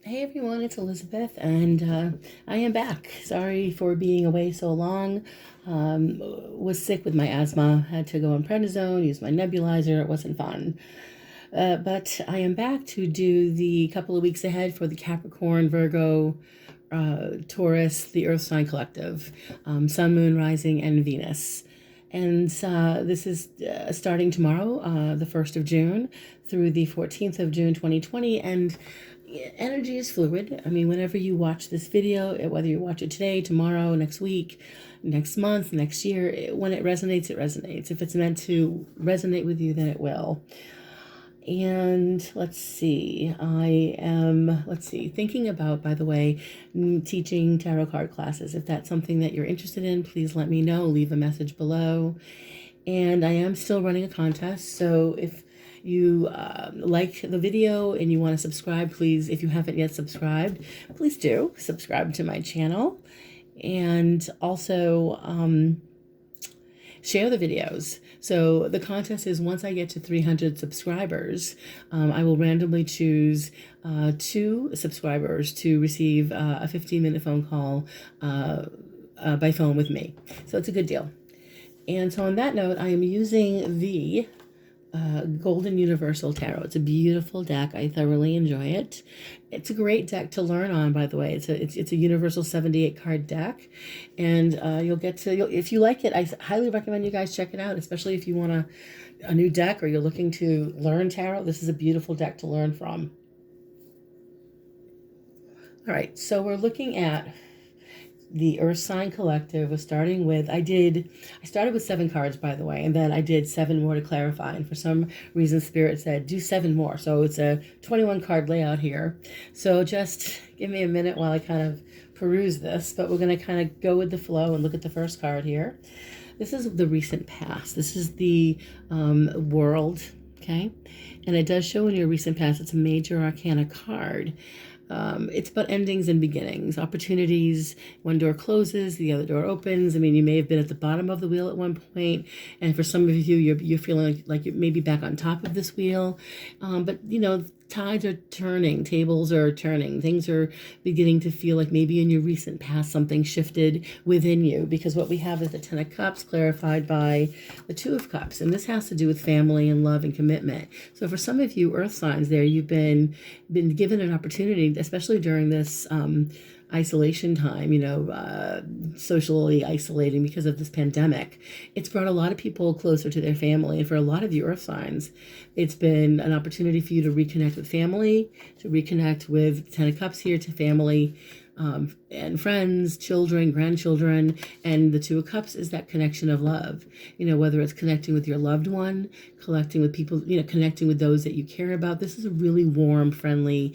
Hey everyone, it's Elizabeth, and I am back. Sorry for being away so long. Was sick with my asthma, had to go on prednisone, use my nebulizer. It wasn't fun. But I am back to do the couple of weeks ahead for the Capricorn, Virgo, Taurus, the Earth Sign Collective, Sun, Moon, Rising, and Venus. And this is starting tomorrow, the 1st of June, through the 14th of June, 2020. And energy is fluid. I mean, whenever you watch this video, whether you watch it today, tomorrow, next week, next month, next year, when it resonates, it resonates. If it's meant to resonate with you, then it will. And let's see, thinking about, by the way, teaching tarot card classes. If that's something that you're interested in, please let me know. Leave a message below. And I am still running a contest. So if you like the video and you want to subscribe, please, if you haven't yet subscribed, please do subscribe to my channel. And also, share the videos. So the contest is, once I get to 300 subscribers, I will randomly choose 2 subscribers to receive a 15-minute phone call by phone with me. So it's a good deal. And so on that note, I am using the Golden Universal Tarot. It's a beautiful deck. I thoroughly enjoy it. It's a great deck to learn on, by the way. It's a universal 78 card deck, and if you like it, I highly recommend you guys check it out, especially if you want a new deck or you're looking to learn tarot. This is a beautiful deck to learn from. All right, so we're looking at the Earth Sign Collective. Was starting with, I started with 7 cards, by the way, and then I did 7 more to clarify, and for some reason Spirit said do 7 more, so it's a 21 card layout here. So just give me a minute while I kind of peruse this, but we're going to kind of go with the flow and look at the first card here. This is the recent past. This is the world, okay, and it does show in your recent past. It's a major arcana card. It's about endings and beginnings, opportunities. One door closes, the other door opens. I mean, you may have been at the bottom of the wheel at one point, and for some of you, you're feeling like you're maybe back on top of this wheel. But you know, tides are turning, tables are turning, things are beginning to feel like maybe in your recent past something shifted within you, because what we have is the 10 of Cups clarified by the 2 of Cups, and this has to do with family and love and commitment. So for some of you Earth signs there, you've been given an opportunity, especially during this isolation time, socially isolating because of this pandemic. It's brought a lot of people closer to their family. And for a lot of you Earth signs, it's been an opportunity for you to reconnect with family, to reconnect with 10 of Cups here, to family, and friends, children, grandchildren. And the 2 of Cups is that connection of love, whether it's connecting with your loved one, connecting with people, connecting with those that you care about. This is a really warm, friendly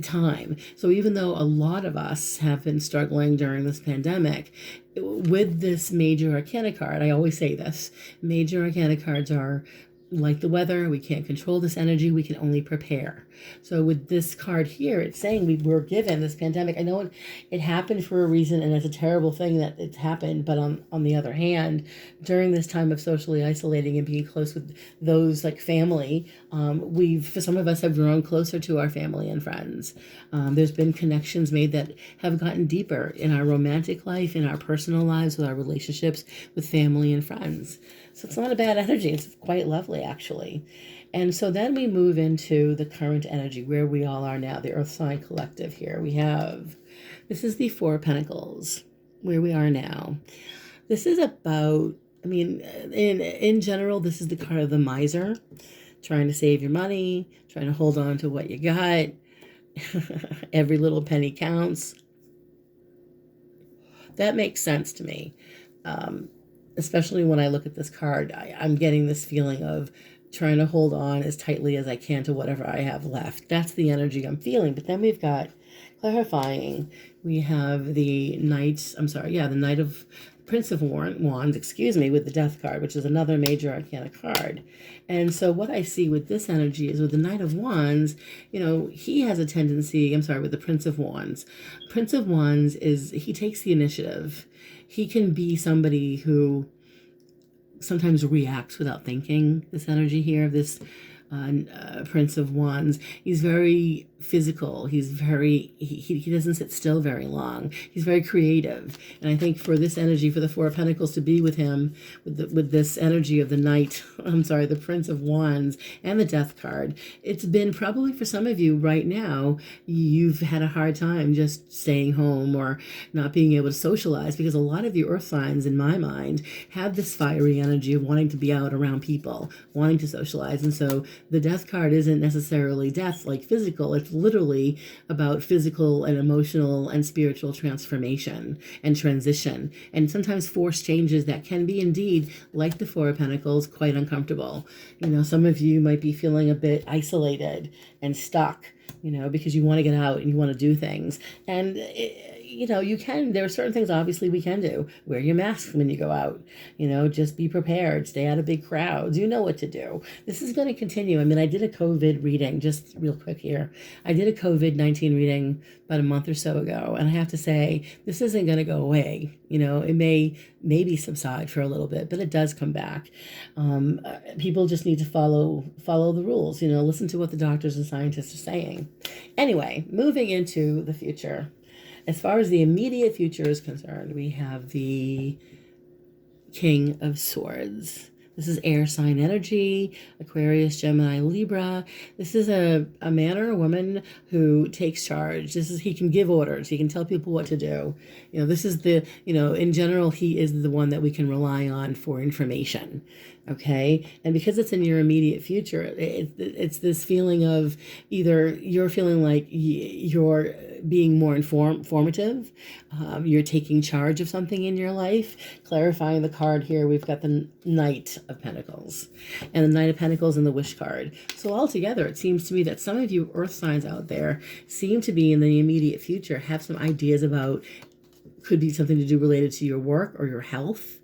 time. So even though a lot of us have been struggling during this pandemic, with this major arcana card, I always say this, major arcana cards are like the weather. We can't control this energy. We can only prepare. So with this card here, it's saying we were given this pandemic. I know it happened for a reason, and it's a terrible thing that it's happened. But on the other hand, during this time of socially isolating and being close with those like family, for some of us have grown closer to our family and friends. There's been connections made that have gotten deeper in our romantic life, in our personal lives, with our relationships with family and friends. So it's not a bad energy. It's quite lovely, actually. And so then we move into the current energy, where we all are now, the Earth Sign Collective here. This is the 4 of Pentacles, where we are now. This is about, in general, this is the card of the miser, trying to save your money, trying to hold on to what you got. Every little penny counts. That makes sense to me. Especially when I look at this card, I'm getting this feeling of trying to hold on as tightly as I can to whatever I have left. That's the energy I'm feeling. But then we've got clarifying. We have the Knight of Prince of Wands, with the Death card, which is another major arcana card. And so what I see with this energy is, with the Knight of Wands, he has a tendency, with the Prince of Wands. Prince of Wands he takes the initiative. He can be somebody who sometimes reacts without thinking. This energy here of this Prince of Wands, he's very physical. He's very, he doesn't sit still very long. He's very creative. And I think for this energy, for the Four of Pentacles to be with him, with this energy of the Knight, I'm sorry, the Prince of Wands and the Death card, it's been probably for some of you right now, you've had a hard time just staying home or not being able to socialize, because a lot of you earth signs, in my mind, have this fiery energy of wanting to be out around people, wanting to socialize. And so the Death card isn't necessarily death like physical. It's literally about physical and emotional and spiritual transformation and transition, and sometimes forced changes that can be indeed, like the Four of Pentacles, quite uncomfortable. Some of you might be feeling a bit isolated and stuck, because you want to get out and you want to do things. And there are certain things obviously we can do. Wear your mask when you go out, just be prepared, stay out of big crowds. You know what to do. This is going to continue. I did a COVID reading, just real quick here. I did a COVID-19 reading about a month or so ago. And I have to say, this isn't going to go away. It may maybe subside for a little bit, but it does come back. People just need to follow the rules, listen to what the doctors and scientists are saying. Anyway, moving into the future. As far as the immediate future is concerned, we have the King of Swords. This is air sign energy, Aquarius, Gemini, Libra. This is a man or a woman who takes charge. He can give orders. He can tell people what to do. This is in general, he is the one that we can rely on for information. Okay. And because it's in your immediate future, it's this feeling of either you're feeling like you're being more informative, you're taking charge of something in your life. Clarifying the card here, we've got the Knight of Pentacles and the Knight of Pentacles and the Wish card. So altogether, it seems to me that some of you earth signs out there seem to be in the immediate future, have some ideas about, could be something to do related to your work or your health.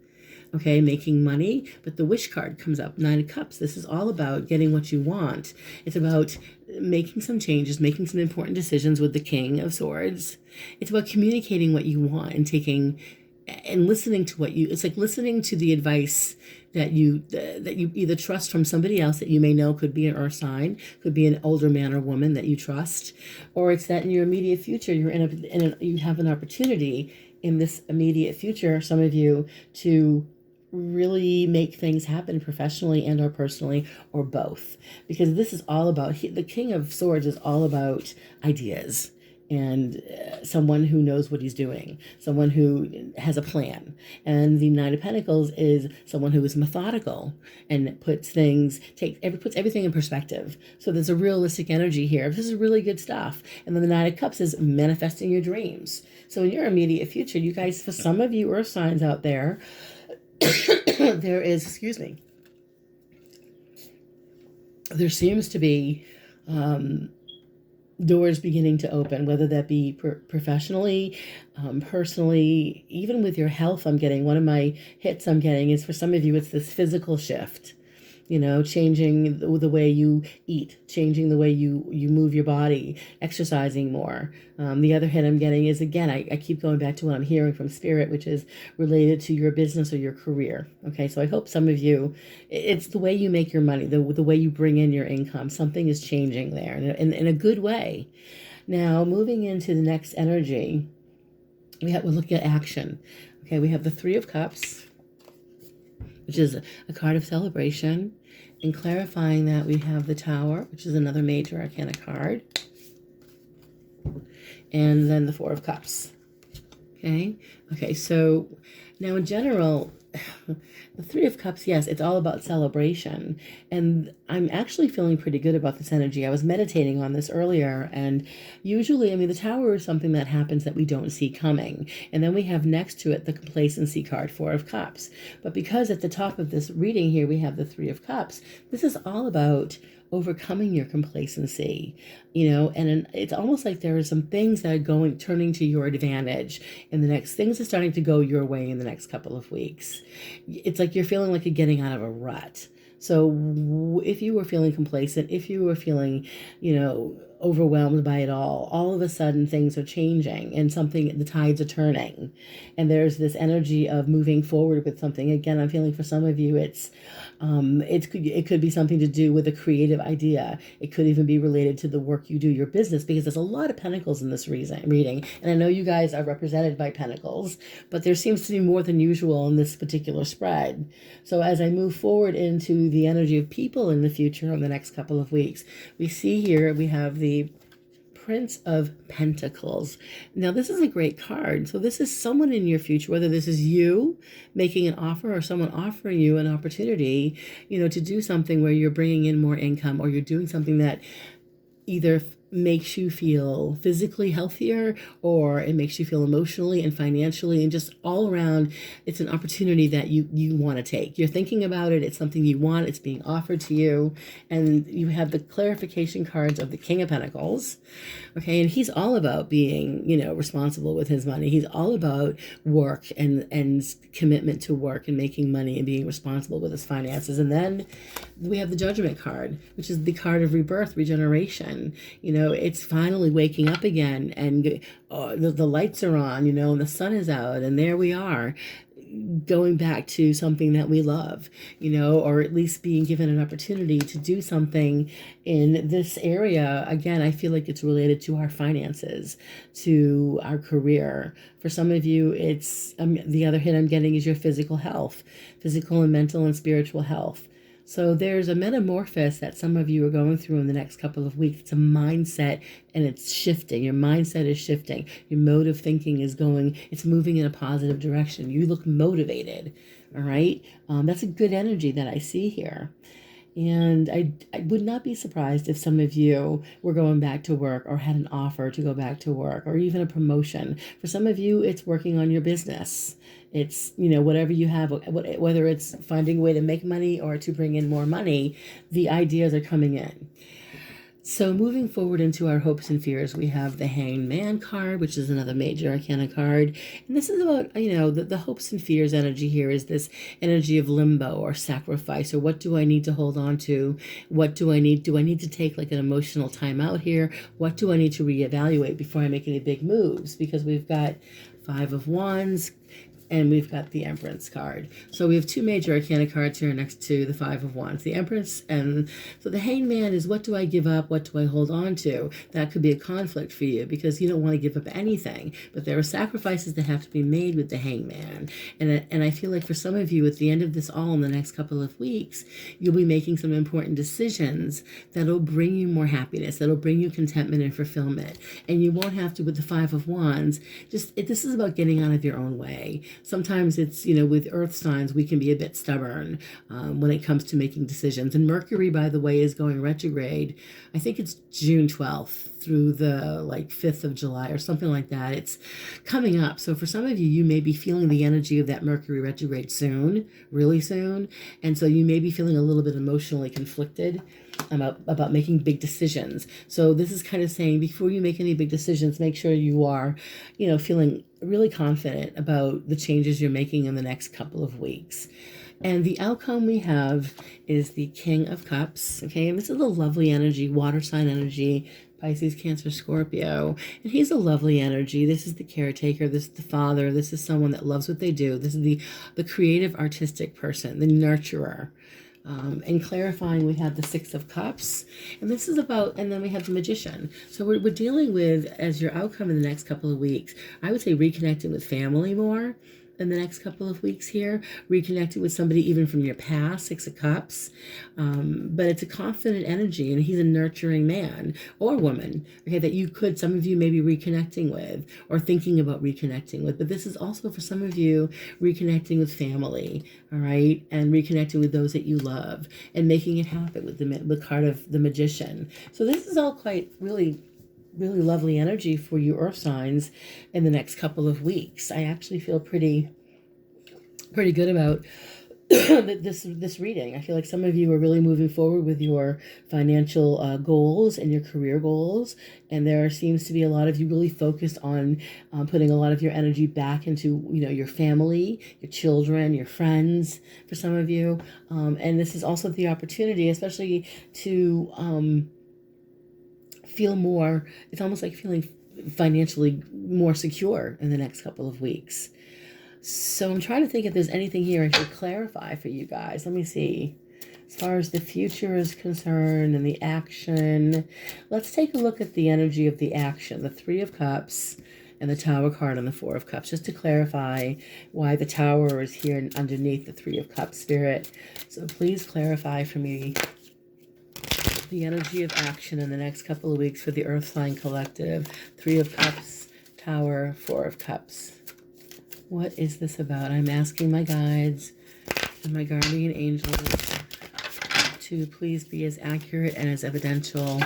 Okay, making money. But the Wish card comes up, Nine of Cups. This is all about getting what you want. It's about making some changes, making some important decisions with the King of Swords. It's about communicating what you want and taking and listening to it's like listening to the advice that you either trust from somebody else that you may know, could be an earth sign, could be an older man or woman that you trust, or it's that in your immediate future you have an opportunity in this immediate future, some of you, to really make things happen professionally and or personally, or both, because this is all about the King of Swords is all about ideas and someone who knows what he's doing, someone who has a plan. And the Knight of Pentacles is someone who is methodical and puts everything in perspective. So there's a realistic energy here. This is really good stuff. And then the Knight of Cups is manifesting your dreams. So in your immediate future, you guys, for some of you earth signs out there, there seems to be doors beginning to open, whether that be professionally, personally, even with your health. I'm getting one of my hits I'm getting is, for some of you, it's this physical shift. Changing the way you eat, changing the way you move your body, exercising more. The other hit I'm getting is, again, I keep going back to what I'm hearing from Spirit, which is related to your business or your career. Okay, so I hope some of you, it's the way you make your money, the way you bring in your income. Something is changing there in a good way. Now, moving into the next energy, we're looking at action. Okay, we have the Three of Cups, which is a card of celebration, and clarifying that we have the Tower, which is another major arcana card, and then the Four of Cups. Okay, so now in general, the Three of Cups, yes, it's all about celebration. And I'm actually feeling pretty good about this energy. I was meditating on this earlier, and usually, the Tower is something that happens that we don't see coming. And then we have next to it the complacency card, Four of Cups. But because at the top of this reading here, we have the Three of Cups, this is all about overcoming your complacency, and it's almost like there are some things that are turning to your advantage in the next, things are starting to go your way in the next couple of weeks. It's like you're feeling like you're getting out of a rut. So if you were feeling complacent, if you were feeling, overwhelmed by it all of a sudden things are changing and the tides are turning, and there's this energy of moving forward with something. Again, I'm feeling for some of you it could be something to do with a creative idea. It could even be related to the work you do, your business, because there's a lot of pentacles in this reading. And I know you guys are represented by pentacles, but there seems to be more than usual in this particular spread. So as I move forward into the energy of people in the future in the next couple of weeks, we see here we have the Prince of Pentacles. Now, this is a great card. So this is someone in your future, whether this is you making an offer or someone offering you an opportunity, to do something where you're bringing in more income, or you're doing something that either makes you feel physically healthier, or it makes you feel emotionally and financially and just all around. It's an opportunity that you want to take. You're thinking about it. It's something you want. It's being offered to you. And you have the clarification cards of the King of Pentacles. Okay. And he's all about being, responsible with his money. He's all about work and commitment to work and making money and being responsible with his finances. And then we have the Judgment card, which is the card of rebirth, regeneration. It's finally waking up again, and the lights are on, and the sun is out, and there we are, going back to something that we love, or at least being given an opportunity to do something in this area. Again, I feel like it's related to our finances, to our career. For some of you, it's the other hint I'm getting is your physical health, physical and mental and spiritual health. So there's a metamorphosis that some of you are going through in the next couple of weeks. It's a mindset, and it's shifting. Your mindset is shifting. Your mode of thinking it's moving in a positive direction. You look motivated, all right? That's a good energy that I see here. And I would not be surprised if some of you were going back to work, or had an offer to go back to work, or even a promotion. For some of you, it's working on your business. It's, whatever you have, whether it's finding a way to make money or to bring in more money, the ideas are coming in. So moving forward into our hopes and fears, we have the Hanged Man card, which is another major arcana card. And this is about, the hopes and fears energy here is this energy of limbo or sacrifice, or what do I need to hold on to? What do I need? Do I need to take like an emotional time out here? What do I need to reevaluate before I make any big moves? Because we've got Five of Wands, and we've got the Empress card. So we have two major arcana cards here next to the Five of Wands, the Empress. And so the Hanged Man is, what do I give up? What do I hold on to? That could be a conflict for you, because you don't want to give up anything. But there are sacrifices that have to be made with the Hanged Man. And I feel like for some of you, at the end of this all in the next couple of weeks, you'll be making some important decisions that'll bring you more happiness, that'll bring you contentment and fulfillment. And you won't have to, with the Five of Wands, this is about getting out of your own way. Sometimes it's, with earth signs, we can be a bit stubborn when it comes to making decisions. And Mercury, by the way, is going retrograde. I think it's June 12th through the 5th of July or something like that. It's coming up. So for some of you, you may be feeling the energy of that Mercury retrograde soon, really soon. And so you may be feeling a little bit emotionally conflicted about making big decisions. So this is kind of saying, before you make any big decisions, make sure you are, feeling really confident about the changes you're making in the next couple of weeks. And the outcome we have is the King of Cups. Okay, and this is a lovely energy, water sign energy, Pisces, Cancer, Scorpio. And he's a lovely energy. This is the caretaker. This is the father. This is someone that loves what they do. This is the creative, artistic person, the nurturer. And clarifying, we have the Six of Cups, and this is about, and then we have the Magician. So we're dealing with, as your outcome in the next couple of weeks, I would say reconnecting with family more in the next couple of weeks here, reconnecting with somebody even from your past, Six of Cups. But it's a confident energy, and he's a nurturing man or woman, okay, that some of you may be reconnecting with or thinking about reconnecting with. But this is also for some of you reconnecting with family, all right, and reconnecting with those that you love and making it happen with the card of the Magician. So this is all quite really lovely energy for you earth signs in the next couple of weeks. I actually feel pretty good about this reading. I feel like some of you are really moving forward with your financial goals and your career goals, and there seems to be a lot of you really focused on putting a lot of your energy back into your family, your children, your friends. For some of you, and this is also the opportunity, especially to feel more, it's almost like feeling financially more secure in the next couple of weeks. So I'm trying to think if there's anything here I should clarify for you guys. Let me see. As far as the future is concerned and the action, let's take a look at the energy of the action, the Three of Cups and the Tower card and the Four of Cups, just to clarify why the Tower is here underneath the Three of Cups, Spirit. So please clarify for me the energy of action in the next couple of weeks for the Earth Sign Collective. Three of Cups, Tower, Four of Cups. What is this about? I'm asking my guides and my guardian angels to please be as accurate and as evidential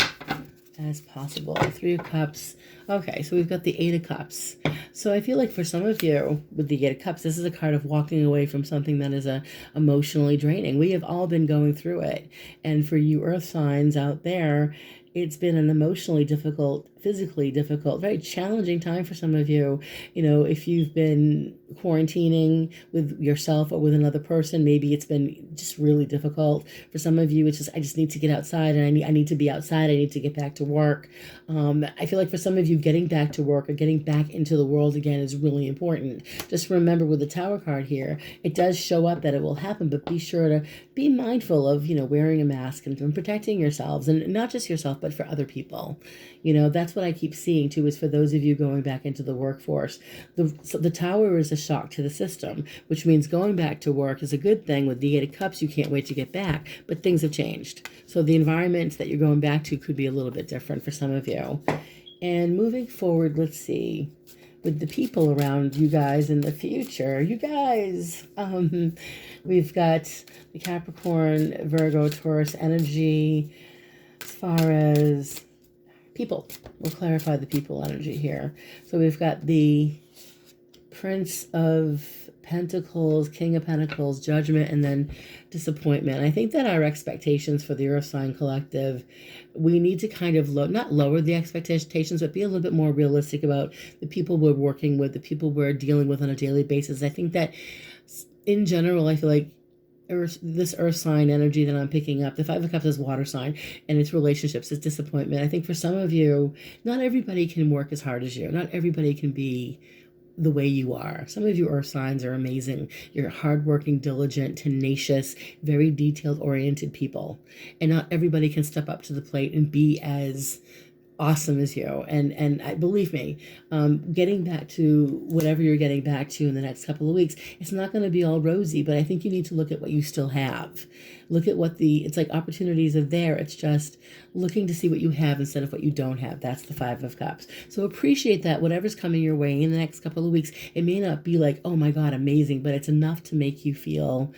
as possible. Three of Cups. Okay, so we've got the Eight of Cups. So I feel like for some of you, with the Eight of Cups, this is a card of walking away from something that is emotionally draining. We have all been going through it. And for you earth signs out there, it's been an emotionally difficult, physically difficult, very challenging time for some of you. You know, if you've been quarantining with yourself or with another person, maybe it's been just really difficult. For some of you, it's just, I just need to get outside, and I need to be outside. I need to get back to work. I feel like for some of you, getting back to work or getting back into the world again is really important. Just remember with the Tower card here, it does show up that it will happen, but be sure to be mindful of, you know, wearing a mask and protecting yourselves, and not just yourself, but for other people. You know, that's what I keep seeing too, is for those of you going back into the workforce. The Tower is a shock to the system, which means going back to work is a good thing. With the Eight of Cups, you can't wait to get back, but things have changed. So the environment that you're going back to could be a little bit different for some of you. And moving forward, let's see, with the people around you guys in the future, you guys, we've got the Capricorn, Virgo, Taurus energy. As far as people, we'll clarify the people energy here. So we've got the Prince of Pentacles, King of Pentacles, Judgment, and then Disappointment. I think that our expectations for the Earth Sign Collective, we need to kind of not lower the expectations, but be a little bit more realistic about the people we're working with, the people we're dealing with on a daily basis. I think that in general, I feel like this earth sign energy that I'm picking up, the Five of Cups is water sign, and its relationships is disappointment. I think for some of you, not everybody can work as hard as you. Not everybody can be the way you are. Some of you earth signs are amazing. You're hardworking, diligent, tenacious, very detailed oriented people. And not everybody can step up to the plate and be as awesome as you. And believe me, getting back to whatever you're getting back to in the next couple of weeks, it's not going to be all rosy, but I think you need to look at what you still have. Look at what it's like opportunities are there. It's just looking to see what you have instead of what you don't have. That's the Five of Cups. So appreciate that whatever's coming your way in the next couple of weeks, it may not be like, oh my God, amazing, but it's enough to make you feel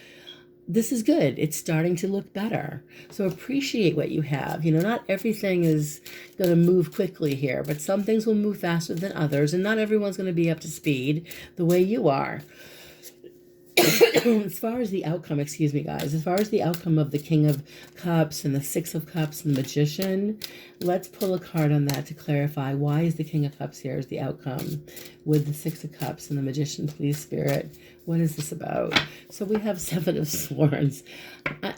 this is good. It's starting to look better. So appreciate what you have. You know, not everything is going to move quickly here, but some things will move faster than others, and not everyone's going to be up to speed the way you are. As far as the outcome, excuse me, guys, as far as the outcome of the King of Cups and the Six of Cups and the Magician, let's pull a card on that to clarify why is the King of Cups here as the outcome with the Six of Cups and the Magician, please, Spirit. What is this about? So we have Seven of Swords. I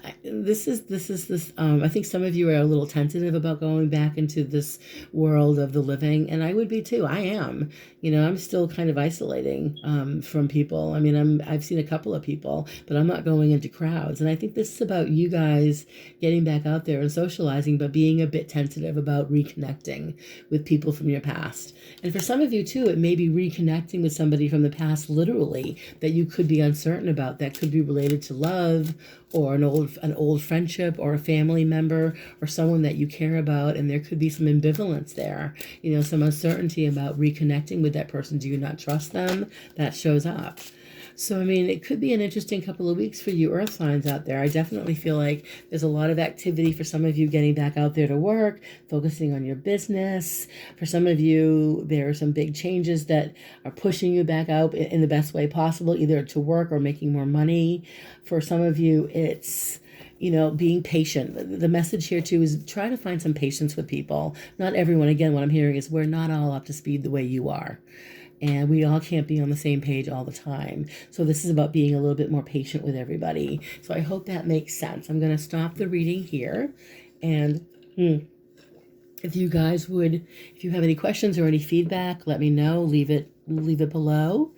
think some of you are a little tentative about going back into this world of the living, and I would be too. I am. You know, I'm still kind of isolating from people. I mean, I've seen a couple of people, but I'm not going into crowds. And I think this is about you guys getting back out there and socializing, but being a bit tentative about reconnecting with people from your past. And for some of you too, it may be reconnecting with somebody from the past, literally, that you could be uncertain about, that could be related to love or an old friendship or a family member or someone that you care about, and there could be some ambivalence there, you know, some uncertainty about reconnecting with that person. Do you not trust them? That shows up. So, I mean, it could be an interesting couple of weeks for you earth signs out there. I definitely feel like there's a lot of activity for some of you getting back out there to work, focusing on your business. For some of you, there are some big changes that are pushing you back out in the best way possible, either to work or making more money. For some of you, it's, you know, being patient. The message here too is try to find some patience with people. Not everyone, again, what I'm hearing is we're not all up to speed the way you are. And we all can't be on the same page all the time. So this is about being a little bit more patient with everybody. So I hope that makes sense. I'm going to stop the reading here. And If you guys would, if you have any questions or any feedback, let me know. Leave it below.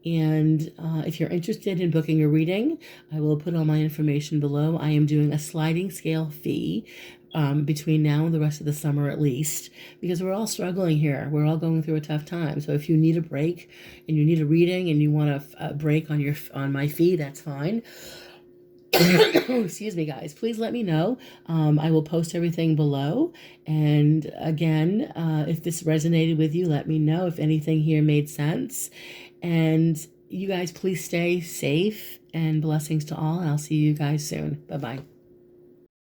And if you're interested in booking a reading, I will put all my information below. I am doing a sliding scale fee between now and the rest of the summer at least, because we're all struggling here. We're all going through a tough time. So if you need a break and you need a reading and you want a break on my fee, that's fine. Excuse me, guys. Please let me know. I will post everything below. And again, if this resonated with you, let me know if anything here made sense. And you guys, please stay safe, and blessings to all. And I'll see you guys soon. Bye-bye.